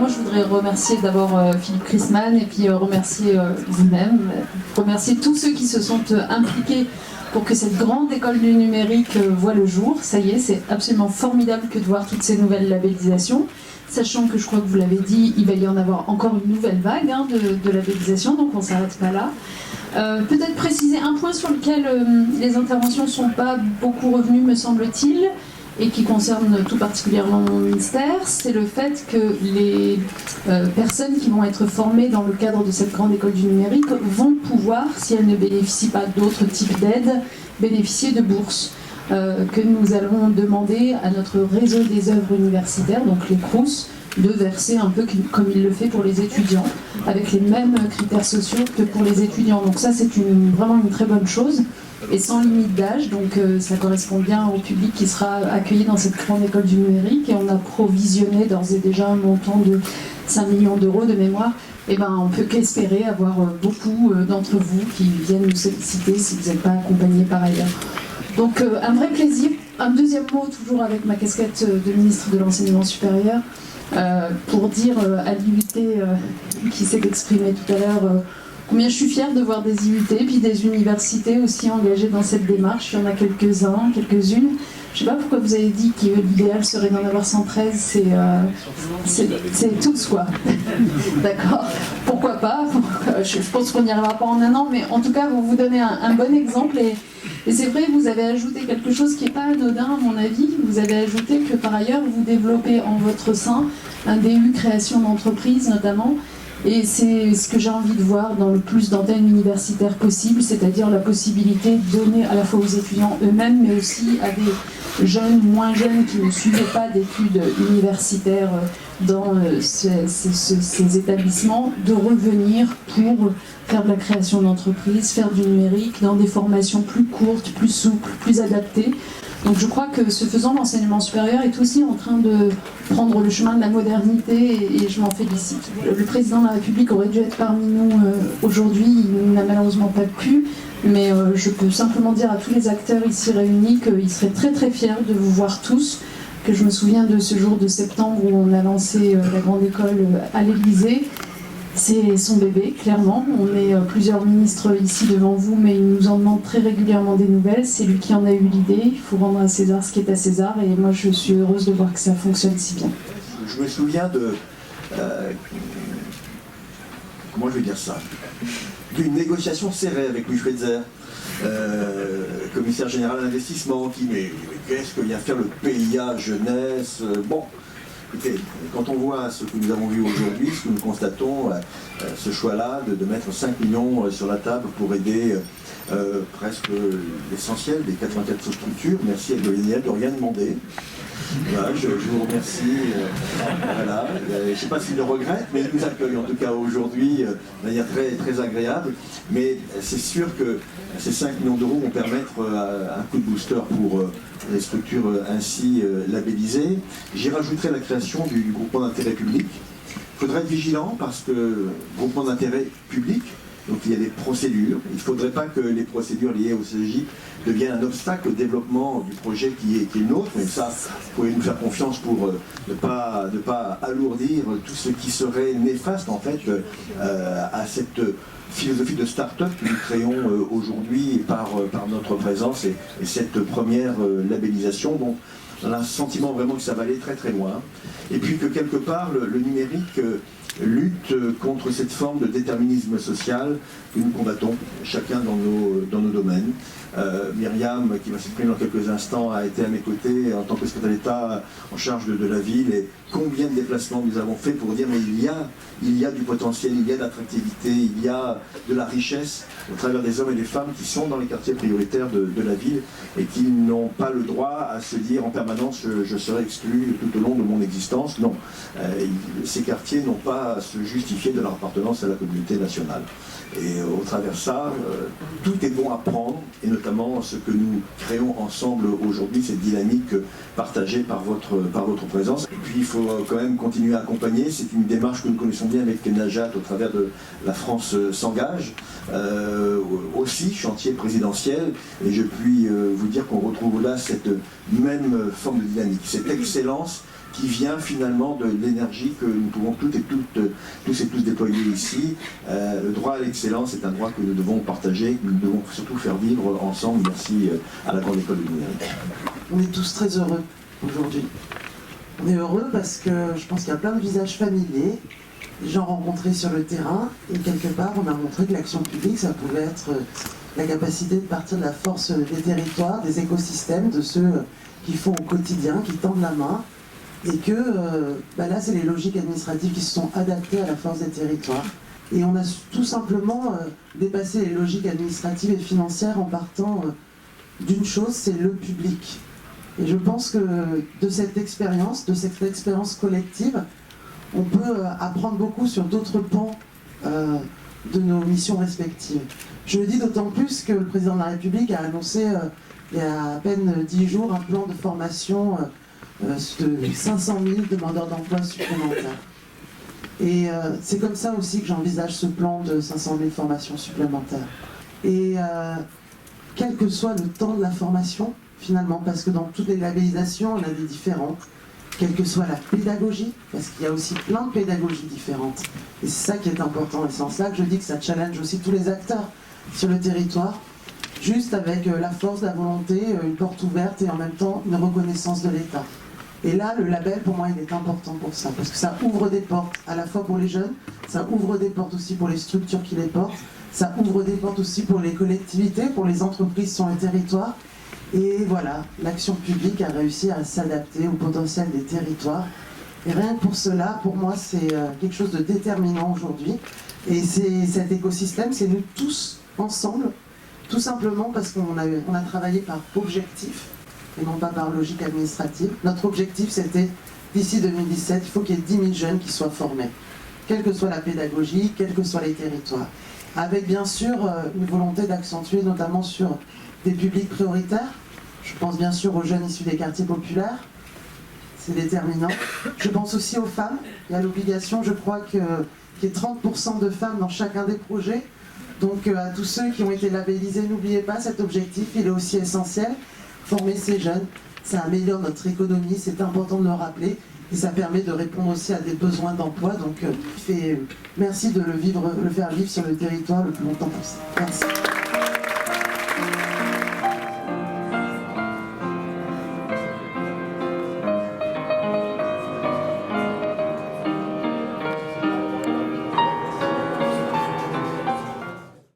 Moi, je voudrais remercier d'abord Philippe Christman et puis remercier vous-même, remercier tous ceux qui se sont impliqués pour que cette grande école du numérique voit le jour. Ça y est, c'est absolument formidable que de voir toutes ces nouvelles labellisations. Sachant que, je crois que vous l'avez dit, il va y en avoir encore une nouvelle vague de labellisation, donc on ne s'arrête pas là. Peut-être préciser un point sur lequel les interventions ne sont pas beaucoup revenues, me semble-t-il, et qui concerne tout particulièrement mon ministère, c'est le fait que les personnes qui vont être formées dans le cadre de cette grande école du numérique vont pouvoir, si elles ne bénéficient pas d'autres types d'aides, bénéficier de bourses. Que nous allons demander à notre réseau des œuvres universitaires, donc les CROUS, de verser un peu comme il le fait pour les étudiants, avec les mêmes critères sociaux que pour les étudiants. Donc ça, c'est vraiment une très bonne chose, et sans limite d'âge, donc ça correspond bien au public qui sera accueilli dans cette grande école du numérique, et on a provisionné d'ores et déjà un montant de 5 millions d'euros de mémoire. Eh ben, on peut qu'espérer avoir beaucoup d'entre vous qui viennent nous solliciter si vous n'êtes pas accompagnés par ailleurs. Donc un vrai plaisir. Un deuxième mot, toujours avec ma casquette de ministre de l'Enseignement supérieur, pour dire à l'IUT qui s'est exprimé tout à l'heure combien je suis fière de voir des IUT puis des universités aussi engagées dans cette démarche. Il y en a quelques-uns, quelques-unes. Je ne sais pas pourquoi vous avez dit que l'idéal serait d'en avoir 113, c'est tous quoi. D'accord. Pourquoi pas. Je pense qu'on n'y arrivera pas en un an, mais en tout cas, vous donnez un bon exemple. Et c'est vrai, vous avez ajouté quelque chose qui n'est pas anodin à mon avis. Vous avez ajouté que par ailleurs, vous développez en votre sein un DU création d'entreprise notamment. Et c'est ce que j'ai envie de voir dans le plus d'antennes universitaires possible, c'est-à-dire la possibilité de donner à la fois aux étudiants eux-mêmes, mais aussi à des jeunes, moins jeunes, qui ne suivaient pas d'études universitaires dans ces établissements, de revenir pour faire de la création d'entreprise, faire du numérique, dans des formations plus courtes, plus souples, plus adaptées. Donc je crois que ce faisant, l'enseignement supérieur est aussi en train de prendre le chemin de la modernité et je m'en félicite. Le président de la République aurait dû être parmi nous aujourd'hui, il n'a malheureusement pas pu, mais je peux simplement dire à tous les acteurs ici réunis qu'il serait très très fier de vous voir tous, que je me souviens de ce jour de septembre où on a lancé la grande école à l'Élysée. C'est son bébé, clairement. On est plusieurs ministres ici devant vous, mais il nous en demande très régulièrement des nouvelles. C'est lui qui en a eu l'idée. Il faut rendre à César ce qui est à César. Et moi, je suis heureuse de voir que ça fonctionne si bien. Je me souviens de... comment je vais dire ça, d'une négociation serrée avec Louis Schweitzer, commissaire général à l'investissement, qui mais qu'est-ce que vient faire le PIA jeunesse, bon. Écoutez, quand on voit ce que nous avons vu aujourd'hui, ce que nous constatons, ce choix-là de mettre 5 millions sur la table pour aider presque l'essentiel des 84 structures, merci à Gabriel de rien demander. Voilà, je vous remercie. Voilà. Je ne sais pas s'il le regrette, mais il nous accueille en tout cas aujourd'hui de manière très, très agréable. Mais c'est sûr que ces 5 millions d'euros vont permettre un coup de booster pour les structures ainsi labellisées. J'y rajouterai la création du groupement d'intérêt public. Il faudra être vigilant parce que groupement d'intérêt public, donc il y a des procédures. Il ne faudrait pas que les procédures liées au CEJ deviennent un obstacle au développement du projet qui est le nôtre. Mais ça, vous pouvez nous faire confiance pour ne pas alourdir tout ce qui serait néfaste en fait à cette philosophie de start-up que nous créons aujourd'hui par notre présence et cette première labellisation. Donc, on a un sentiment vraiment que ça va aller très très loin. Et puis que quelque part, le numérique lutte contre cette forme de déterminisme social que nous combattons, chacun dans nos domaines. Myriam, qui va s'exprimer dans quelques instants, a été à mes côtés en tant que secrétaire d'État en charge de la ville. Et combien de déplacements nous avons fait pour dire mais il y a du potentiel, il y a de l'attractivité, il y a de la richesse au travers des hommes et des femmes qui sont dans les quartiers prioritaires de la ville et qui n'ont pas le droit à se dire en permanence je serai exclu tout au long de mon existence. Non, ces quartiers n'ont pas à se justifier de leur appartenance à la communauté nationale. Et au travers de ça, tout est bon à prendre, et notamment ce que nous créons ensemble aujourd'hui, cette dynamique partagée par votre présence. Et puis il faut quand même continuer à accompagner, c'est une démarche que nous connaissons bien avec Najat au travers de La France s'engage, aussi chantier présidentiel, et je puis vous dire qu'on retrouve là cette même forme de dynamique, cette excellence qui vient finalement de l'énergie que nous pouvons tous et tous déployer ici. Le droit à l'excellence est un droit que nous devons partager, que nous devons surtout faire vivre ensemble. Merci à la Grande École du Numérique. On est tous très heureux aujourd'hui. On est heureux parce que je pense qu'il y a plein de visages familiers, des gens rencontrés sur le terrain, et quelque part on a montré que l'action publique, ça pouvait être la capacité de partir de la force des territoires, des écosystèmes, de ceux qui font au quotidien, qui tendent la main, et que là c'est les logiques administratives qui se sont adaptées à la force des territoires. Et on a tout simplement dépassé les logiques administratives et financières en partant d'une chose, c'est le public. Et je pense que de cette expérience collective, on peut apprendre beaucoup sur d'autres pans de nos missions respectives. Je le dis d'autant plus que le président de la République a annoncé il y a à peine 10 jours un plan de formation de 500 000 demandeurs d'emploi supplémentaires. Et c'est comme ça aussi que j'envisage ce plan de 500 000 formations supplémentaires. Et quel que soit le temps de la formation, finalement, parce que dans toutes les labellisations, on a des différentes, quelle que soit la pédagogie, parce qu'il y a aussi plein de pédagogies différentes. Et c'est ça qui est important, et c'est en cela que je dis que ça challenge aussi tous les acteurs sur le territoire, juste avec la force, la volonté, une porte ouverte et en même temps une reconnaissance de l'État. Et là, le label, pour moi, il est important pour ça, parce que ça ouvre des portes, à la fois pour les jeunes, ça ouvre des portes aussi pour les structures qui les portent, ça ouvre des portes aussi pour les collectivités, pour les entreprises sur le territoire. Et voilà, l'action publique a réussi à s'adapter au potentiel des territoires. Et rien que pour cela, pour moi, c'est quelque chose de déterminant aujourd'hui. Et cet écosystème, c'est nous tous ensemble, tout simplement parce qu'on a travaillé par objectif, et non pas par logique administrative. Notre objectif, c'était, d'ici 2017, il faut qu'il y ait 10 000 jeunes qui soient formés, quelle que soit la pédagogie, quels que soient les territoires. Avec bien sûr une volonté d'accentuer notamment sur des publics prioritaires. Je pense bien sûr aux jeunes issus des quartiers populaires, c'est déterminant. Je pense aussi aux femmes. Il y a l'obligation, je crois, qu'il y ait 30% de femmes dans chacun des projets. Donc à tous ceux qui ont été labellisés, n'oubliez pas cet objectif, il est aussi essentiel. Former ces jeunes, ça améliore notre économie, c'est important de le rappeler. Et ça permet de répondre aussi à des besoins d'emploi. Donc merci de le faire vivre sur le territoire le plus longtemps possible. Merci.